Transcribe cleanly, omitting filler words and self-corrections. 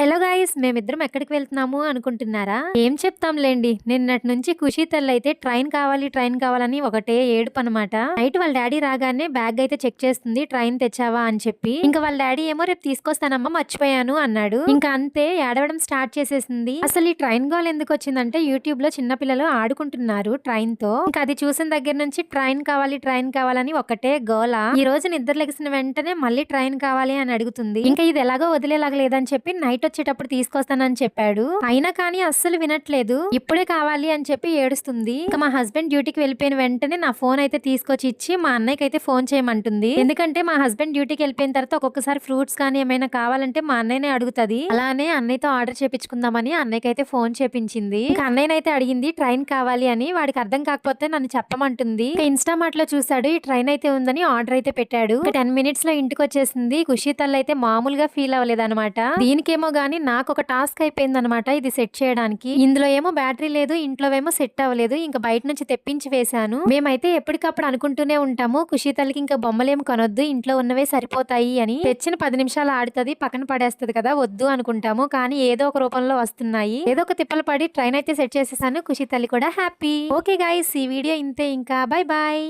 Hello guys, మేమిద్దరం ఎక్కడికి వెళ్తున్నాము అనుకుంటున్నారా? ఏం చెప్తాంలేండి. నిన్నటి నుంచి ఖుషి తల్లైతే ట్రైన్ కావాలని ఒకటే ఏడుపు అనమాట. నైట్ వాళ్ళ డాడీ రాగానే బ్యాగ్ అయితే చెక్ చేస్తుంది, ట్రైన్ తెచ్చావా అని చెప్పి. ఇంకా వాళ్ళ డాడీ ఏమో రేపు తీసుకొస్తానమ్మా మర్చిపోయాను అన్నాడు. ఇంకా అంతే ఏడవడం స్టార్ట్ చేసేసింది. అసలు ఈ ట్రైన్ గోల్ ఎందుకు వచ్చిందంటే యూట్యూబ్ లో చిన్న పిల్లలు ఆడుకుంటున్నారు ట్రైన్ తో. ఇంకా అది చూసిన దగ్గర నుంచి ట్రైన్ కావాలని ఒకటే గోల. ఈ రోజు నిద్ర లెగిసిన వెంటనే మళ్ళీ ట్రైన్ కావాలి అని అడుగుతుంది. ఇంకా ఇది ఎలాగో వదిలేలాగా లేదని చెప్పి నైట్ వచ్చేటప్పుడు తీసుకొస్తానని చెప్పాడు. అయినా కానీ అస్సలు వినట్లేదు. ఇప్పుడే కావాలి అని చెప్పి ఏడుస్తుంది. ఇంకా మా హస్బెండ్ డ్యూటీకి వెళ్ళిపోయిన వెంటనే నా ఫోన్ అయితే తీసుకొచ్చి ఇచ్చి మా అన్నయ్యకి అయితే ఫోన్ చేయమంటుంది. ఎందుకంటే మా హస్బెండ్ డ్యూటీకి వెళ్ళిపోయిన తర్వాత ఒక్కొక్కసారి ఫ్రూట్స్ కానీ ఏమైనా కావాలంటే మా అన్నయ్యనే అడుగుతుంది. అలానే అన్నయ్యతో ఆర్డర్ చేపించుకుందామని అన్నయ్యకి అయితే ఫోన్ చేపించింది. ఇంకా అన్నయ్యనైతే అడిగింది ట్రైన్ కావాలి అని. వాడికి అర్థం కాకపోతే నన్ను చెప్పమంటుంది. ఇంకా ఇన్స్టామార్ట్ లో చూసాడు ఈ ట్రైన్ అయితే ఉందని, ఆర్డర్ అయితే పెట్టాడు. 10 మినిట్స్ లో ఇంటికి వచ్చేసింది. ఖుషి తల్లి అయితే మామూలుగా ఫీల్ అవ్వలేదు అనమాట. దీనికేమో గానీ నాకు ఒక టాస్క్ అయిపోయింది అనమాట ఇది సెట్ చేయడానికి. ఇందులో ఏమో బ్యాటరీ లేదు, ఇంట్లో ఏమో సెట్ అవ్వలేదు. ఇంకా బయట నుంచి తెప్పించి వేశాను. మేమైతే ఎప్పటికప్పుడు అనుకుంటూనే ఉంటాము ఖుషి తల్లికి ఇంకా బొమ్మలేం కొనొద్దు, ఇంట్లో ఉన్నవే సరిపోతాయి అని. తెచ్చిన 10 నిమిషాలు ఆడుతుంది, పక్కన పడేస్తుంది కదా, వద్దు అనుకుంటాము. కానీ ఏదో ఒక రూపంలో వస్తున్నాయి. ఏదో ఒక తిప్పలు పడి ట్రైన్ అయితే సెట్ చేసేసాను. ఖుషి తల్లి కూడా హ్యాపీ. ఓకే గైస్, ఈ వీడియో ఇంతే. ఇంకా బై బాయ్.